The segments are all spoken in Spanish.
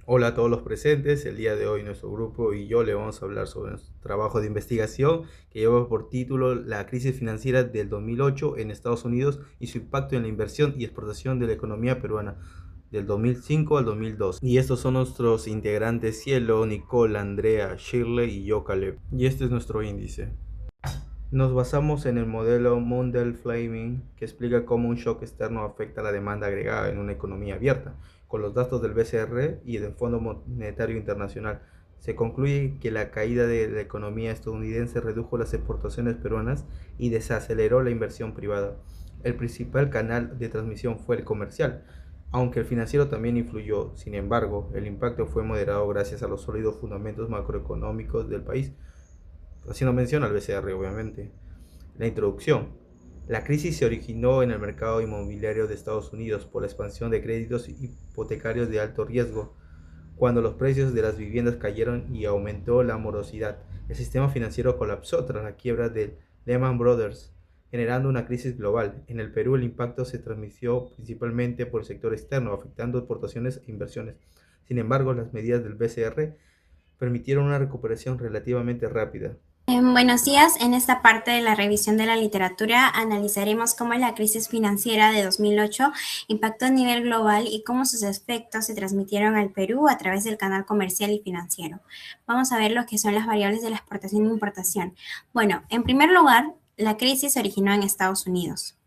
Hola a todos los presentes. El día de hoy nuestro grupo y yo le vamos a hablar sobre nuestro trabajo de investigación que lleva por título La crisis financiera del 2008 en Estados Unidos y su impacto en la inversión y exportación de la economía peruana del 2005 al 2002. Y estos son nuestros integrantes: Cielo, Nicole, Andrea, Shirley y yo, Caleb. Y este es nuestro índice. Nos basamos en el modelo Mundell-Fleming, que explica cómo un shock externo afecta la demanda agregada en una economía abierta. Con los datos del BCR y del Fondo Monetario Internacional, se concluye que la caída de la economía estadounidense redujo las exportaciones peruanas y desaceleró la inversión privada. El principal canal de transmisión fue el comercial, aunque el financiero también influyó. Sin embargo, el impacto fue moderado gracias a los sólidos fundamentos macroeconómicos del país, haciendo mención al BCR obviamente. La introducción. La crisis se originó en el mercado inmobiliario de Estados Unidos por la expansión de créditos hipotecarios de alto riesgo, cuando los precios de las viviendas cayeron y aumentó la morosidad. El sistema financiero colapsó tras la quiebra de Lehman Brothers, generando una crisis global. En el Perú el impacto se transmitió principalmente por el sector externo, afectando exportaciones e inversiones. Sin embargo, las medidas del BCR permitieron una recuperación relativamente rápida. Buenos días. En esta parte de la revisión de la literatura analizaremos cómo la crisis financiera de 2008 impactó a nivel global y cómo sus efectos se transmitieron al Perú a través del canal comercial y financiero. Vamos a ver lo que son las variables de la exportación e importación. Bueno, en primer lugar, la crisis se originó en Estados Unidos.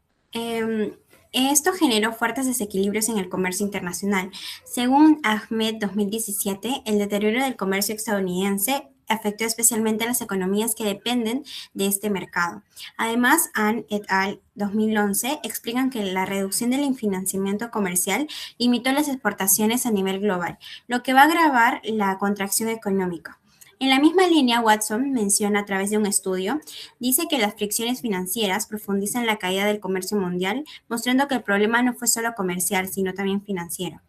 Esto generó fuertes desequilibrios en el comercio internacional. Según Ahmed 2017, el deterioro del comercio estadounidense afectó especialmente a las economías que dependen de este mercado. Además, An et al. 2011 explican que la reducción del financiamiento comercial limitó las exportaciones a nivel global, lo que va a agravar la contracción económica. En la misma línea, Watson menciona a través de un estudio, dice que las fricciones financieras profundizan la caída del comercio mundial, mostrando que el problema no fue solo comercial, sino también financiero.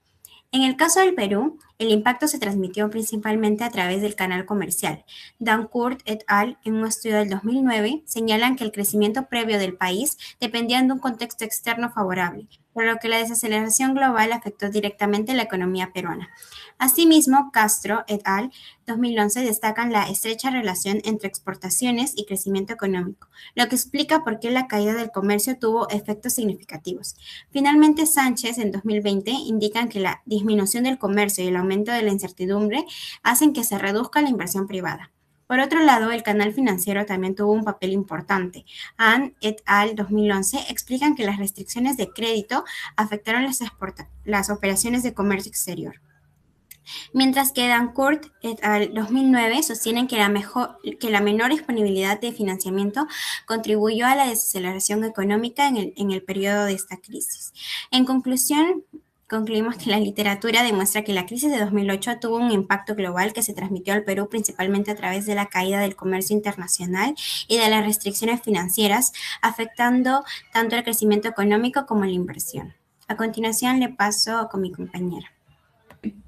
En el caso del Perú, el impacto se transmitió principalmente a través del canal comercial. Dancourt et al., en un estudio del 2009, señalan que el crecimiento previo del país dependía de un contexto externo favorable, por lo que la desaceleración global afectó directamente la economía peruana. Asimismo, Castro et al. 2011 destacan la estrecha relación entre exportaciones y crecimiento económico, lo que explica por qué la caída del comercio tuvo efectos significativos. Finalmente, Sánchez en 2020 indican que la disminución del comercio y el aumento de la incertidumbre hacen que se reduzca la inversión privada. Por otro lado, el canal financiero también tuvo un papel importante. An et al. 2011 explican que las restricciones de crédito afectaron las operaciones de comercio exterior. Mientras que Dancourt et al. 2009 sostienen que la menor disponibilidad de financiamiento contribuyó a la desaceleración económica en el periodo de esta crisis. En conclusión, concluimos que la literatura demuestra que la crisis de 2008 tuvo un impacto global que se transmitió al Perú principalmente a través de la caída del comercio internacional y de las restricciones financieras, afectando tanto el crecimiento económico como la inversión. A continuación le paso con mi compañera.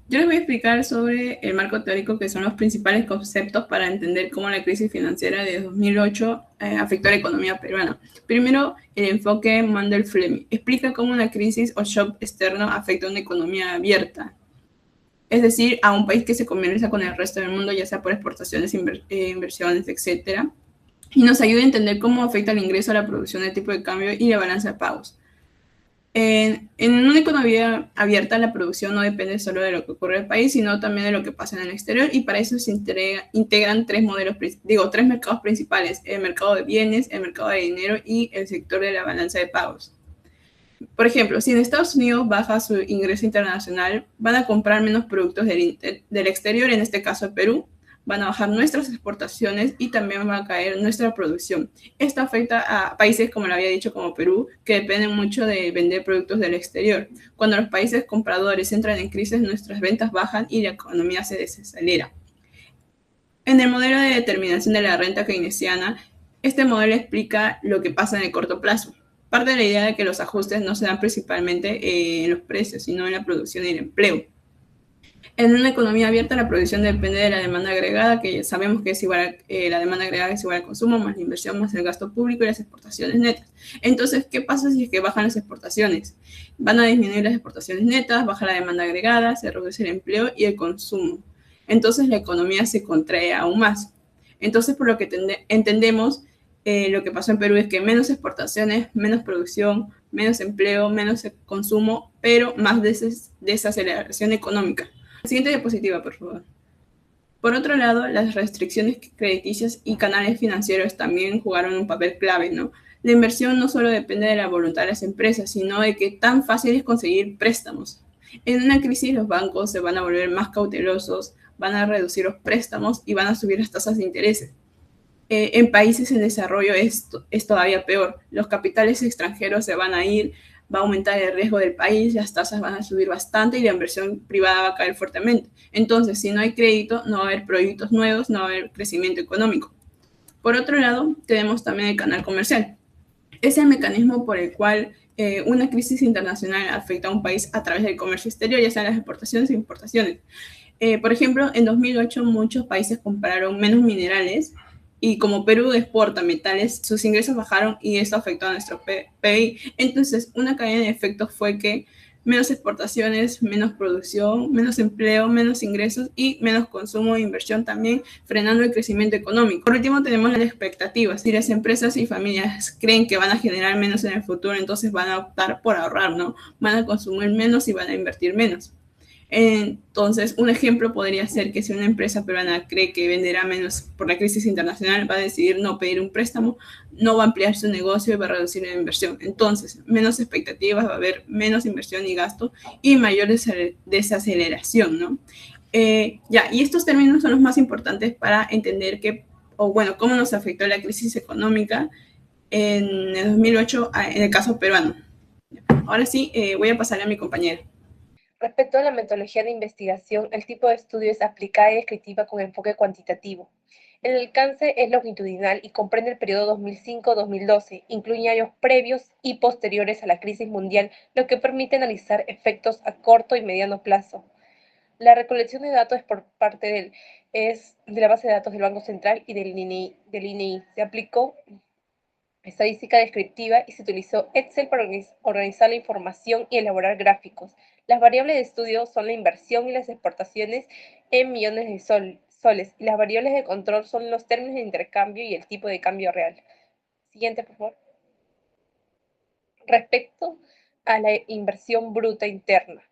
Yo les voy a explicar sobre el marco teórico, que son los principales conceptos para entender cómo la crisis financiera de 2008 afectó a la economía peruana. Primero, el enfoque Mundell-Fleming explica cómo una crisis o shock externo afecta a una economía abierta, es decir, a un país que se comercia con el resto del mundo, ya sea por exportaciones, inversiones, etc. Y nos ayuda a entender cómo afecta el ingreso a la producción, el tipo de cambio y la balanza de pagos. En una economía abierta, la producción no depende solo de lo que ocurre en el país, sino también de lo que pasa en el exterior, y para eso se integran tres mercados principales: el mercado de bienes, el mercado de dinero y el sector de la balanza de pagos. Por ejemplo, si en Estados Unidos baja su ingreso internacional, van a comprar menos productos del exterior, en este caso Perú, van a bajar nuestras exportaciones y también va a caer nuestra producción. Esto afecta a países, como lo había dicho, como Perú, que dependen mucho de vender productos del exterior. Cuando los países compradores entran en crisis, nuestras ventas bajan y la economía se desacelera. En el modelo de determinación de la renta keynesiana, este modelo explica lo que pasa en el corto plazo. Parte de la idea de que los ajustes no se dan principalmente en los precios, sino en la producción y el empleo. En una economía abierta, la producción depende de la demanda agregada, que sabemos que es igual, la demanda agregada es igual al consumo, más la inversión, más el gasto público y las exportaciones netas. Entonces, ¿qué pasa si es que bajan las exportaciones? Van a disminuir las exportaciones netas, baja la demanda agregada, se reduce el empleo y el consumo. Entonces, la economía se contrae aún más. Entonces, por lo que entendemos, lo que pasó en Perú es que menos exportaciones, menos producción, menos empleo, menos consumo, pero más desaceleración económica. Siguiente diapositiva, por favor. Por otro lado, las restricciones crediticias y canales financieros también jugaron un papel clave, ¿no? La inversión no solo depende de la voluntad de las empresas, sino de qué tan fácil es conseguir préstamos. En una crisis los bancos se van a volver más cautelosos, van a reducir los préstamos y van a subir las tasas de interés. En países en desarrollo es todavía peor. Los capitales extranjeros se van a ir, va a aumentar el riesgo del país, las tasas van a subir bastante y la inversión privada va a caer fuertemente. Entonces, si no hay crédito, no va a haber proyectos nuevos, no va a haber crecimiento económico. Por otro lado, tenemos también el canal comercial. Es el mecanismo por el cual una crisis internacional afecta a un país a través del comercio exterior, ya sean las exportaciones e importaciones. Por ejemplo, en 2008 muchos países compraron menos minerales y como Perú exporta metales, sus ingresos bajaron y eso afectó a nuestro PIB. Entonces, una cadena de efectos fue que menos exportaciones, menos producción, menos empleo, menos ingresos y menos consumo e inversión también, frenando el crecimiento económico. Por último, tenemos las expectativas. Si las empresas y familias creen que van a generar menos en el futuro, entonces van a optar por ahorrar, ¿no? Van a consumir menos y van a invertir menos. Entonces, un ejemplo podría ser que si una empresa peruana cree que venderá menos por la crisis internacional, va a decidir no pedir un préstamo, no va a ampliar su negocio y va a reducir la inversión. Entonces, menos expectativas, va a haber menos inversión y gasto y mayor desaceleración, ¿no? Y estos términos son los más importantes para entender cómo nos afectó la crisis económica en el 2008 en el caso peruano. Ahora sí, voy a pasarle a mi compañera. Respecto a la metodología de investigación, el tipo de estudio es aplicada y descriptiva con enfoque cuantitativo. El alcance es longitudinal y comprende el periodo 2005-2012, incluye años previos y posteriores a la crisis mundial, lo que permite analizar efectos a corto y mediano plazo. La recolección de datos es por parte de la base de datos del Banco Central y del INEI. Se aplicó estadística descriptiva y se utilizó Excel para organizar la información y elaborar gráficos. Las variables de estudio son la inversión y las exportaciones en millones de soles, y las variables de control son los términos de intercambio y el tipo de cambio real. Siguiente, por favor. Respecto a la inversión bruta interna.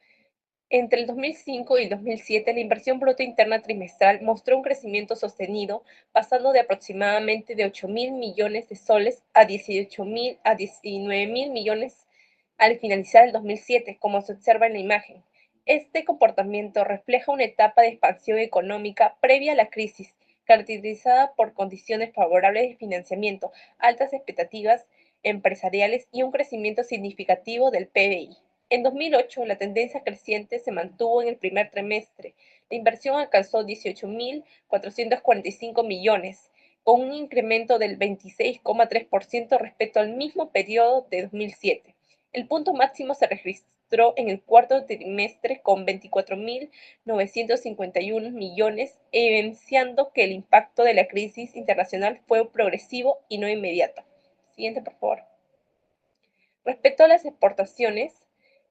Entre el 2005 y el 2007, la inversión bruta interna trimestral mostró un crecimiento sostenido, pasando de aproximadamente de 8.000 millones de soles a 19.000 millones al finalizar el 2007, como se observa en la imagen. Este comportamiento refleja una etapa de expansión económica previa a la crisis, caracterizada por condiciones favorables de financiamiento, altas expectativas empresariales y un crecimiento significativo del PBI. En 2008, la tendencia creciente se mantuvo en el primer trimestre. La inversión alcanzó 18.445 millones, con un incremento del 26,3% respecto al mismo periodo de 2007. El punto máximo se registró en el cuarto trimestre con 24.951 millones, evidenciando que el impacto de la crisis internacional fue progresivo y no inmediato. Siguiente, por favor. Respecto a las exportaciones,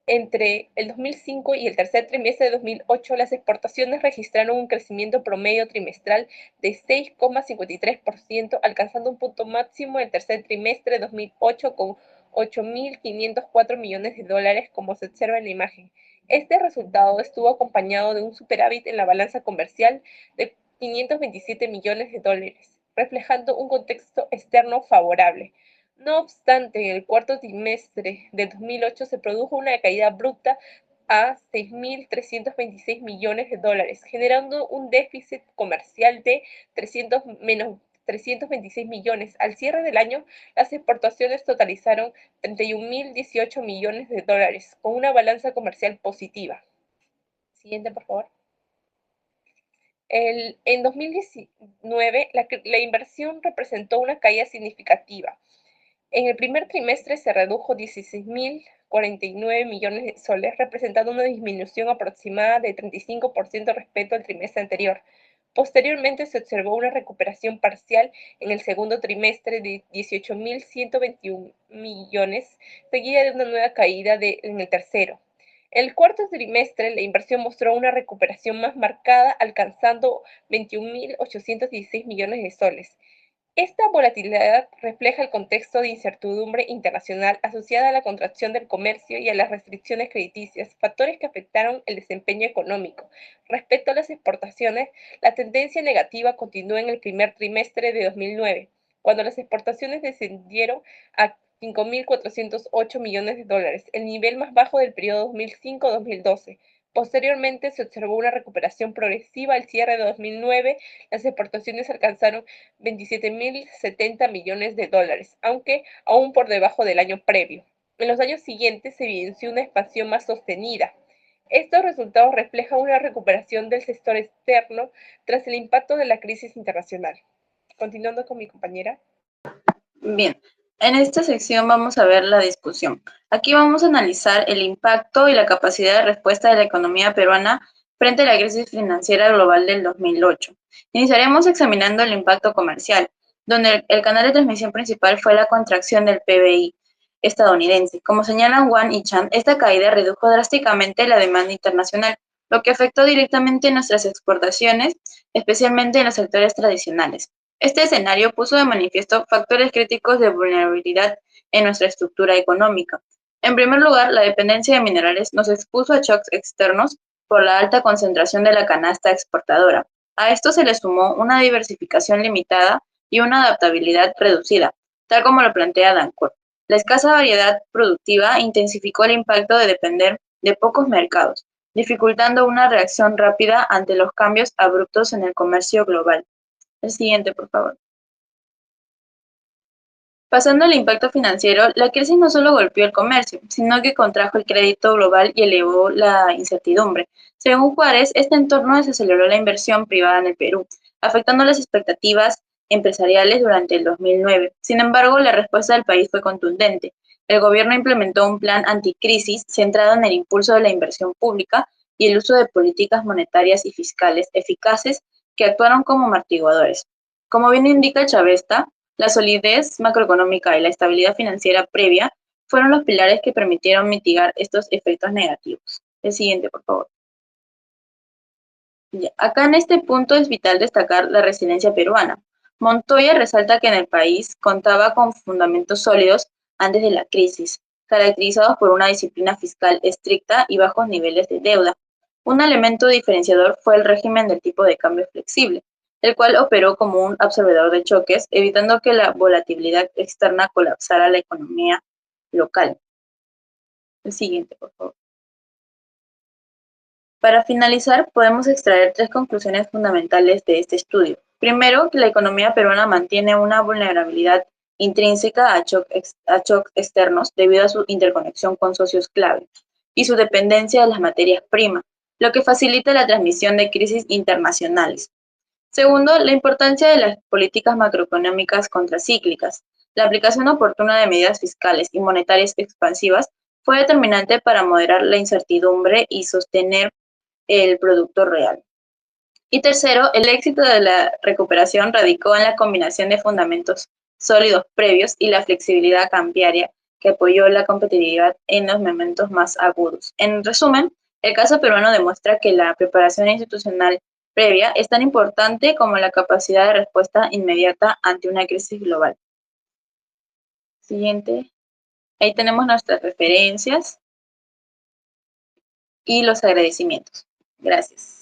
entre el 2005 y el tercer trimestre de 2008, las exportaciones registraron un crecimiento promedio trimestral de 6,53%, alcanzando un punto máximo en el tercer trimestre de 2008 con 8.504 millones de dólares, como se observa en la imagen. Este resultado estuvo acompañado de un superávit en la balanza comercial de 527 millones de dólares, reflejando un contexto externo favorable. No obstante, en el cuarto trimestre de 2008 se produjo una caída bruta a 6.326 millones de dólares, generando un déficit comercial de menos 326 millones. Al cierre del año, las exportaciones totalizaron 31.018 millones de dólares, con una balanza comercial positiva. Siguiente, por favor. En 2019, la inversión representó una caída significativa. En el primer trimestre se redujo 16.000 49 millones de soles, representando una disminución aproximada de 35% respecto al trimestre anterior. Posteriormente se observó una recuperación parcial en el segundo trimestre de 18.121 millones, seguida de una nueva caída en el tercero. En el cuarto trimestre, la inversión mostró una recuperación más marcada, alcanzando 21.816 millones de soles. Esta volatilidad refleja el contexto de incertidumbre internacional asociada a la contracción del comercio y a las restricciones crediticias, factores que afectaron el desempeño económico. Respecto a las exportaciones, la tendencia negativa continuó en el primer trimestre de 2009, cuando las exportaciones descendieron a 5.408 millones de dólares, el nivel más bajo del periodo 2005-2012. Posteriormente se observó una recuperación progresiva al cierre de 2009, las exportaciones alcanzaron 27.070 millones de dólares, aunque aún por debajo del año previo. En los años siguientes se evidenció una expansión más sostenida. Estos resultados reflejan una recuperación del sector externo tras el impacto de la crisis internacional. Continuando con mi compañera. Bien, en esta sección vamos a ver la discusión. Aquí vamos a analizar el impacto y la capacidad de respuesta de la economía peruana frente a la crisis financiera global del 2008. Iniciaremos examinando el impacto comercial, donde el canal de transmisión principal fue la contracción del PBI estadounidense. Como señalan Wang y Chan, esta caída redujo drásticamente la demanda internacional, lo que afectó directamente nuestras exportaciones, especialmente en los sectores tradicionales. Este escenario puso de manifiesto factores críticos de vulnerabilidad en nuestra estructura económica. En primer lugar, la dependencia de minerales nos expuso a shocks externos por la alta concentración de la canasta exportadora. A esto se le sumó una diversificación limitada y una adaptabilidad reducida, tal como lo plantea Dancourt. La escasa variedad productiva intensificó el impacto de depender de pocos mercados, dificultando una reacción rápida ante los cambios abruptos en el comercio global. El siguiente, por favor. Pasando al impacto financiero, la crisis no solo golpeó el comercio, sino que contrajo el crédito global y elevó la incertidumbre. Según Juárez, este entorno desaceleró la inversión privada en el Perú, afectando las expectativas empresariales durante el 2009. Sin embargo, la respuesta del país fue contundente. El gobierno implementó un plan anticrisis centrado en el impulso de la inversión pública y el uso de políticas monetarias y fiscales eficaces que actuaron como amortiguadores. Como bien indica Chavesta, la solidez macroeconómica y la estabilidad financiera previa fueron los pilares que permitieron mitigar estos efectos negativos. El siguiente, por favor. Ya, acá en este punto es vital destacar la resiliencia peruana. Montoya resalta que en el país contaba con fundamentos sólidos antes de la crisis, caracterizados por una disciplina fiscal estricta y bajos niveles de deuda. Un elemento diferenciador fue el régimen del tipo de cambio flexible, el cual operó como un absorbedor de choques, evitando que la volatilidad externa colapsara la economía local. El siguiente, por favor. Para finalizar, podemos extraer tres conclusiones fundamentales de este estudio. Primero, que la economía peruana mantiene una vulnerabilidad intrínseca a shocks externos debido a su interconexión con socios clave y su dependencia de las materias primas, lo que facilita la transmisión de crisis internacionales. Segundo, la importancia de las políticas macroeconómicas contracíclicas. La aplicación oportuna de medidas fiscales y monetarias expansivas fue determinante para moderar la incertidumbre y sostener el producto real. Y tercero, el éxito de la recuperación radicó en la combinación de fundamentos sólidos previos y la flexibilidad cambiaria que apoyó la competitividad en los momentos más agudos. En resumen, el caso peruano demuestra que la preparación institucional previa es tan importante como la capacidad de respuesta inmediata ante una crisis global. Siguiente. Ahí tenemos nuestras referencias y los agradecimientos. Gracias.